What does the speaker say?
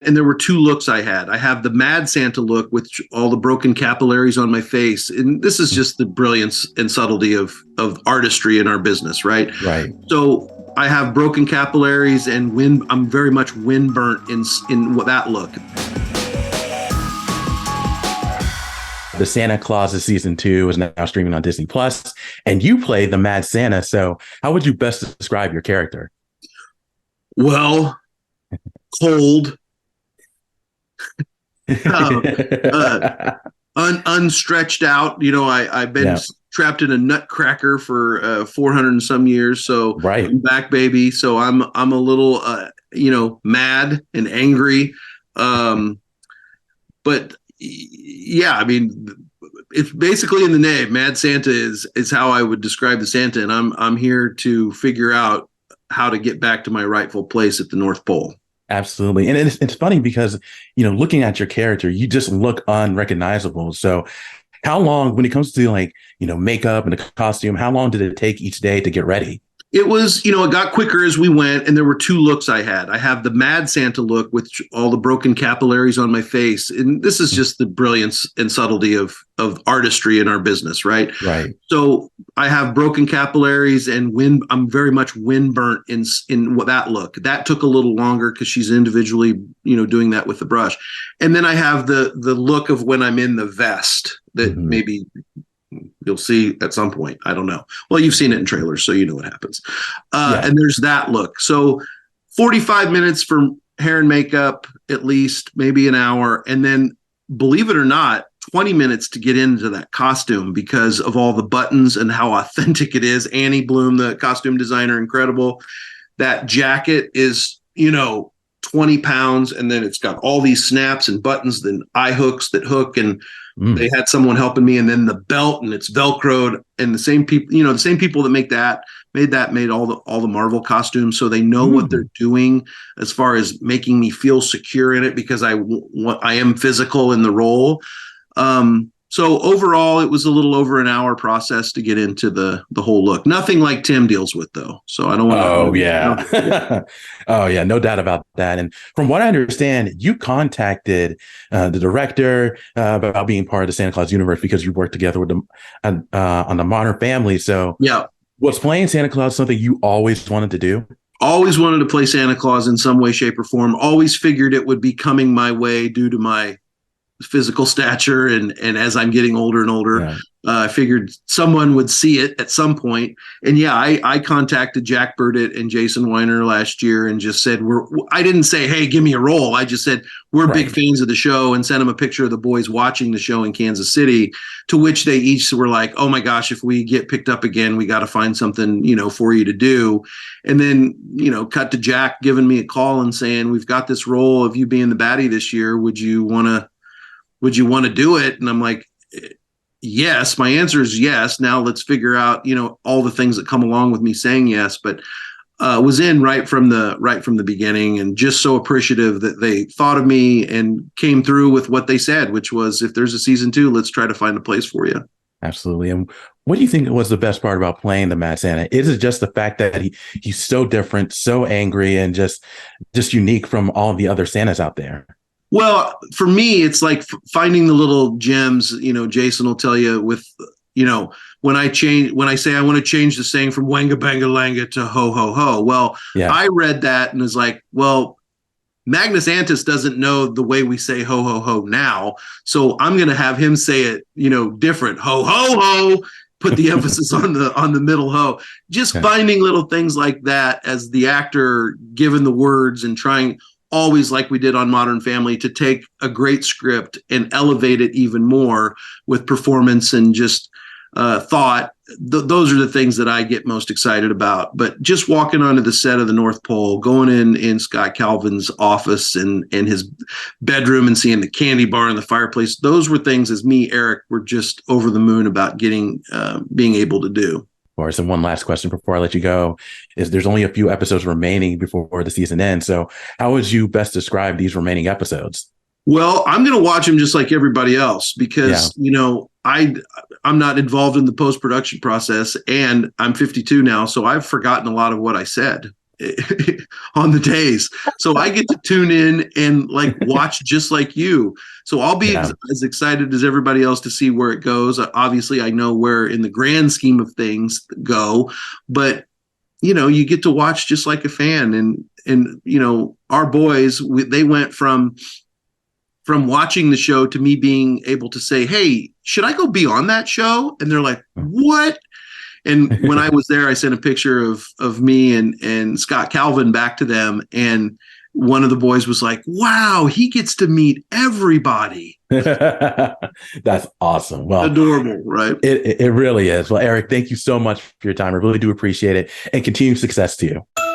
And there were two looks I had. I have the Mad Santa look with all the broken capillaries on my face. And this is just the brilliance and subtlety of artistry in our business, right? Right. So I have broken capillaries and I'm very much windburnt in that look. The Santa Claus of season 2 is now streaming on Disney Plus, and you play the Mad Santa. So how would you best describe your character? Well, cold, unstretched out. I've been trapped in a nutcracker for 400 and some years. So right. I'm back, baby. So I'm a little, mad and angry. But yeah, I mean, it's basically in the name. Mad Santa is how I would describe the Santa. And I'm here to figure out how to get back to my rightful place at the North Pole. Absolutely. And it's funny because, looking at your character, you just look unrecognizable. So how long, when it comes to makeup and the costume, how long did it take each day to get ready? It was, it got quicker as we went, and there were two looks I had. I have the Mad Santa look with all the broken capillaries on my face. And this is just the brilliance and subtlety of artistry in our business, right? Right. So I have broken capillaries and I'm very much windburnt in that look. That took a little longer because she's individually, doing that with the brush. And then I have the look of when I'm in the vest that maybe you'll see at some point. I don't know. Well, you've seen it in trailers, so you know what happens. And there's that look. So 45 minutes for hair and makeup, at least, maybe an hour. And then, believe it or not, 20 minutes to get into that costume because of all the buttons and how authentic it is. Annie Bloom, the costume designer, incredible. That jacket is, 20 pounds. And then it's got all these snaps and buttons, then eye hooks that hook, and they had someone helping me, and then the belt, and it's Velcroed, and the same people, the same people that made all the Marvel costumes. So they know what they're doing as far as making me feel secure in it because I am physical in the role. So overall, it was a little over an hour process to get into the whole look. Nothing like Tim deals with, though. So I don't want to. Oh, yeah. Oh, yeah. No doubt about that. And from what I understand, you contacted the director about being part of the Santa Claus universe because you worked together with them on the Modern Family. So yeah, was playing Santa Claus something you always wanted to do? Always wanted to play Santa Claus in some way, shape, or form. Always figured it would be coming my way due to my physical stature, and as I'm getting older and older, I figured someone would see it at some point. And yeah, I contacted Jack Burdett and Jason Weiner last year and just said, I didn't say, hey, give me a role. I just said, we're big fans of the show, and sent them a picture of the boys watching the show in Kansas City, to which they each were like, oh my gosh, if we get picked up again, we got to find something, for you to do. And then, cut to Jack giving me a call and saying, we've got this role of you being the baddie this year. Would you want to do it? And I'm like, yes. My answer is yes. Now let's figure out, all the things that come along with me saying yes. But was in right from the beginning, and just so appreciative that they thought of me and came through with what they said, which was, if there's a season 2, let's try to find a place for you. Absolutely. And what do you think was the best part about playing the Mad Santa? Is it just the fact that he's so different, so angry, and just unique from all the other Santas out there? Well, for me, it's like finding the little gems. Jason will tell you with, when I say I want to change the saying from wanga banga langa to ho ho ho. Well, I read that and was like, well, Magnus Antis doesn't know the way we say ho ho ho now, so I'm going to have him say it, different. Ho ho ho. Put the emphasis on the middle ho. Just finding little things like that as the actor, given the words, and trying, always like we did on Modern Family, to take a great script and elevate it even more with performance and just thought. Those are the things that I get most excited about. But just walking onto the set of the North Pole, going in Scott Calvin's office and his bedroom, and seeing the candy bar and the fireplace, those were things, as me, Eric, were just over the moon about being able to do. And one last question before I let you go is, there's only a few episodes remaining before the season ends. So how would you best describe these remaining episodes? Well, I'm going to watch them just like everybody else because, I'm not involved in the post-production process, and I'm 52 now. So I've forgotten a lot of what I said. on the days. So I get to tune in and like watch just like you. So I'll be as excited as everybody else to see where it goes. Obviously, I know where in the grand scheme of things go, but you get to watch just like a fan. And our boys, they went from watching the show to me being able to say, hey, should I go be on that show? And they're like, what? And when I was there, I sent a picture of me and Scott Calvin back to them. And one of the boys was like, wow, he gets to meet everybody. That's awesome. Well, adorable, right? It really is. Well, Eric, thank you so much for your time. I really do appreciate it, and continued success to you.